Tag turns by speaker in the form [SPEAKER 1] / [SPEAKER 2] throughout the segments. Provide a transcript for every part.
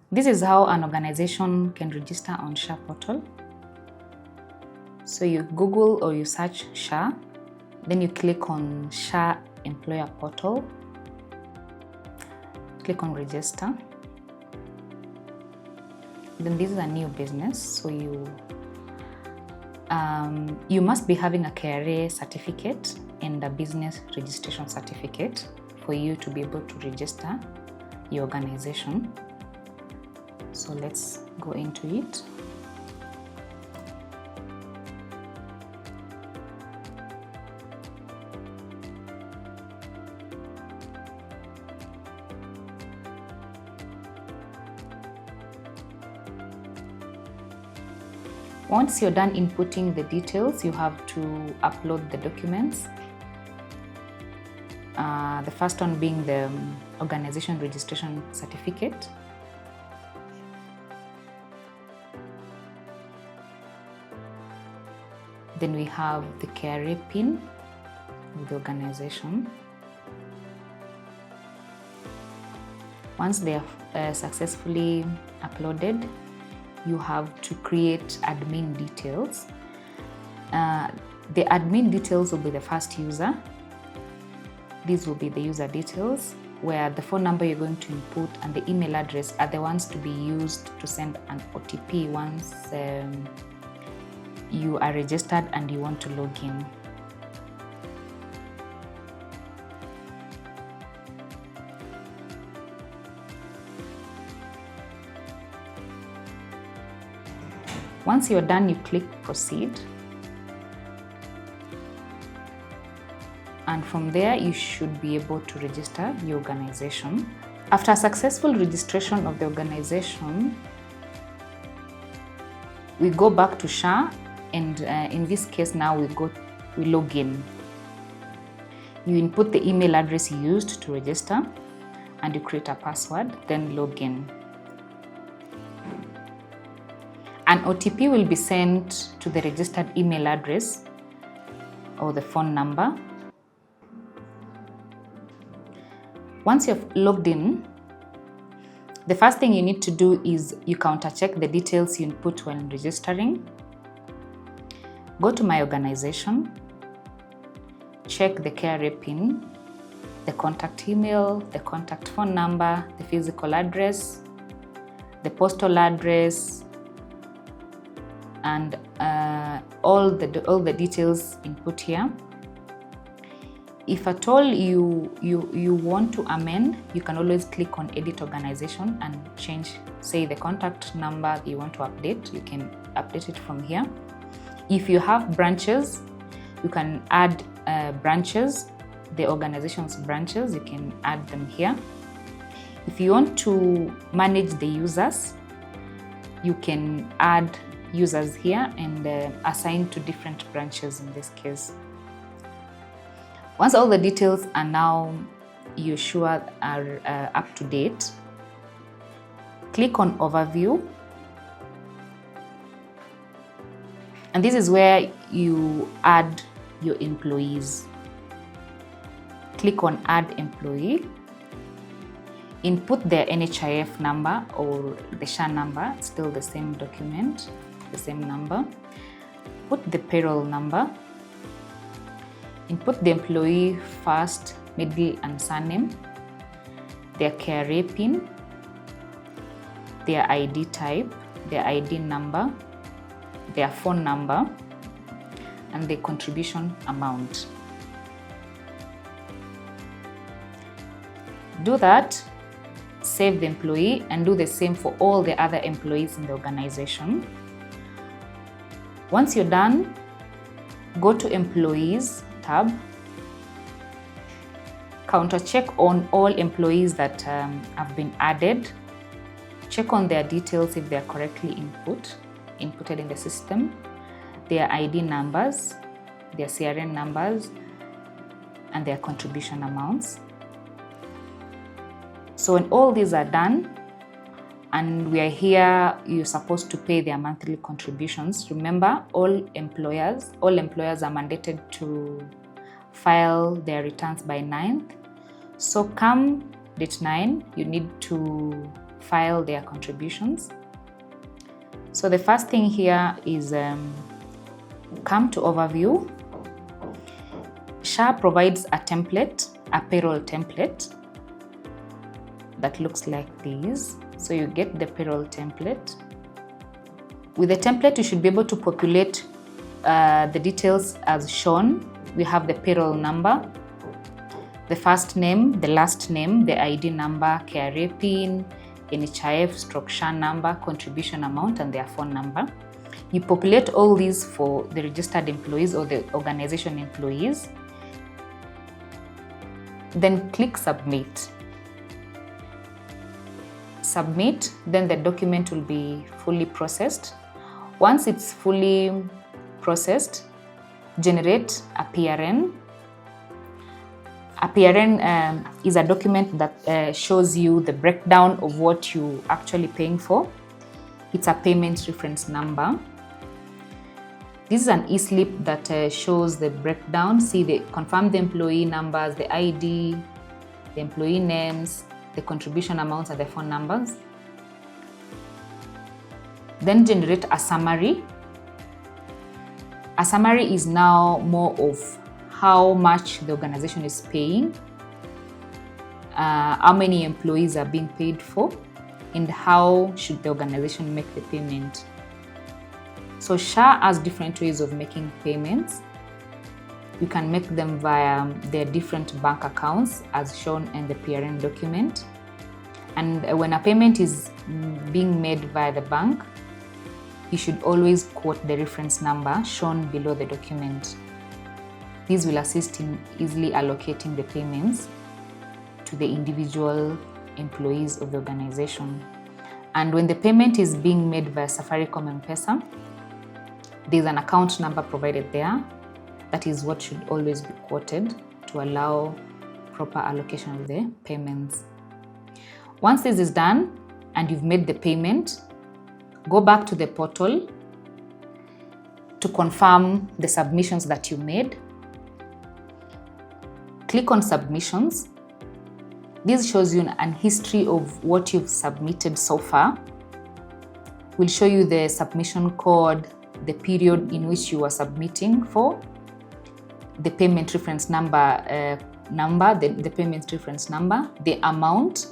[SPEAKER 1] This is how an organization can register on SHA portal. So you Google or you search SHA, then you click on SHA employer portal, click on register. Then this is a new business, so you must be having a KRA certificate and a business registration certificate for you to be able to register your organization. So let's go into it. Once you're done inputting the details, you have to upload the documents. The first one being the organization registration certificate. Then we have the KRA PIN of the organization. Once they are successfully uploaded, you have to create admin details. The admin details will be the first user. These will be the user details, where the phone number you're going to input and the email address are the ones to be used to send an OTP once you are registered and you want to log in. Once you're done, you click proceed. And from there, you should be able to register your organization. After successful registration of the organization, we go back to SHA, and in this case now we log in. You input the email address you used to register and you create a password, then log in. An OTP will be sent to the registered email address or the phone number. Once you've logged in, the first thing you need to do is you counter-check the details you input when registering. Go to My Organization, check the KRA PIN, the contact email, the contact phone number, the physical address, the postal address, and all the details input here. If at all you want to amend, you can always click on Edit Organization and change, say, the contact number you want to update. You can update it from here. If you have branches, you can add branches, the organization's branches, you can add them here. If you want to manage the users, you can add users here and assign to different branches in this case. Once all the details are now you're sure are up to date, click on Overview. And this is where you add your employees. Click on Add Employee. Input their NHIF number or the SHA number, it's still the same document, the same number. Put the payroll number. Input the employee first, middle, and surname, their KRA PIN, their ID type, their ID number, their phone number, and the contribution amount. Do that, save the employee, and do the same for all the other employees in the organization. Once you're done, go to Employees tab, counter-check on all employees that have been added. Check on their details if they are correctly inputted in the system, their ID numbers, their CRN numbers, and their contribution amounts. So when all these are done, and we are here, you're supposed to pay their monthly contributions. Remember, all employers are mandated to file their returns by 9th. So come date 9, you need to file their contributions. So the first thing here is come to overview. SHA provides a template, a payroll template that looks like this. So you get the payroll template. With the template, you should be able to populate the details as shown. We have the payroll number, the first name, the last name, the ID number, KRA PIN, NHIF/SHA number, contribution amount, and their phone number. You populate all these for the registered employees or the organization employees. Then click submit. Submit, then the document will be fully processed. Once it's fully processed, generate a PRN. A PRN is a document that shows you the breakdown of what you're actually paying for. It's a payment reference number. This is an e-slip that shows the breakdown. See, confirm the employee numbers, the ID, the employee names, the contribution amounts, and the phone numbers. Then generate a summary. A summary is now more of how much the organization is paying, how many employees are being paid for, and how should the organization make the payment. So SHA has different ways of making payments. You can make them via their different bank accounts as shown in the PRN document. And when a payment is being made via the bank, you should always quote the reference number shown below the document. This will assist in easily allocating the payments to the individual employees of the organization. And when the payment is being made via Safaricom M-Pesa, there's an account number provided there. That is what should always be quoted to allow proper allocation of the payments. Once this is done and you've made the payment, go back to the portal to confirm the submissions that you made. Click on submissions. This shows you an history of what you've submitted so far. We'll show you the submission code, the period in which you are submitting for, the payment reference number, the payment reference number, the amount,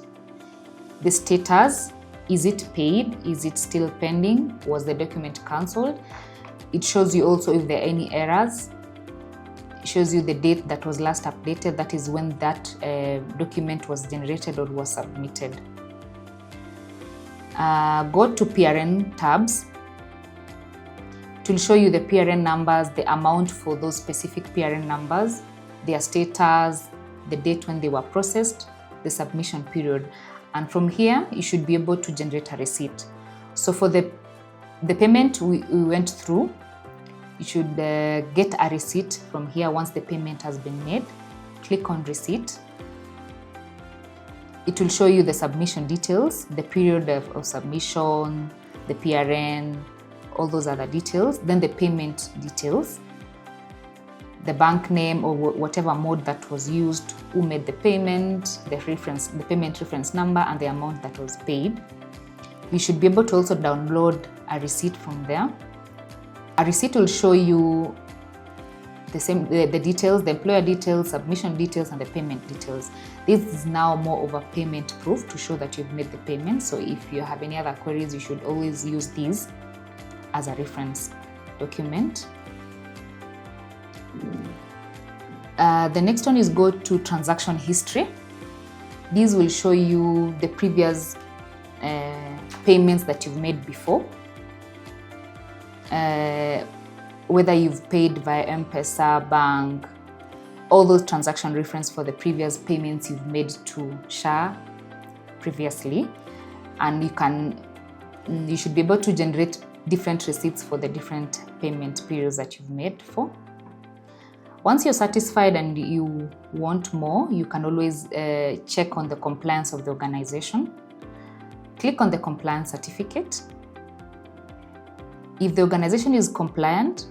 [SPEAKER 1] the status. Is it paid? Is it still pending? Was the document cancelled? It shows you also if there are any errors. It shows you the date that was last updated. That is when that document was generated or was submitted. Go to PRN tabs. It will show you the PRN numbers, the amount for those specific PRN numbers, their status, the date when they were processed, the submission period. And from here, you should be able to generate a receipt. So for the payment we went through, you should get a receipt from here once the payment has been made. Click on receipt. It will show you the submission details, the period of submission, the PRN, all those other details. Then the payment details, the bank name or whatever mode that was used, who made the payment, the payment reference number, and the amount that was paid. You should be able to also download a receipt from there. A receipt will show you the details, the employer details, submission details, and the payment details. This is now more of a payment proof to show that you've made the payment. So if you have any other queries, you should always use these as a reference document. The next one is go to transaction history. These will show you the previous payments that you've made before. Whether you've paid via M-Pesa, bank, all those transaction reference for the previous payments you've made to SHA previously. And you should be able to generate different receipts for the different payment periods that you've made for. Once you're satisfied and you want more, you can always check on the compliance of the organization. Click on the compliance certificate. If the organization is compliant,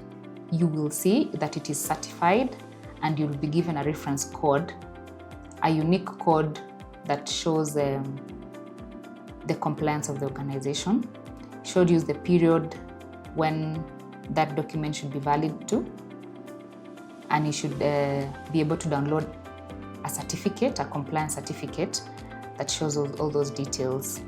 [SPEAKER 1] you will see that it is certified and you'll be given a reference code, a unique code that shows the compliance of the organization. Should use the period when that document should be valid to, and you should be able to download a certificate, a compliance certificate that shows all those details.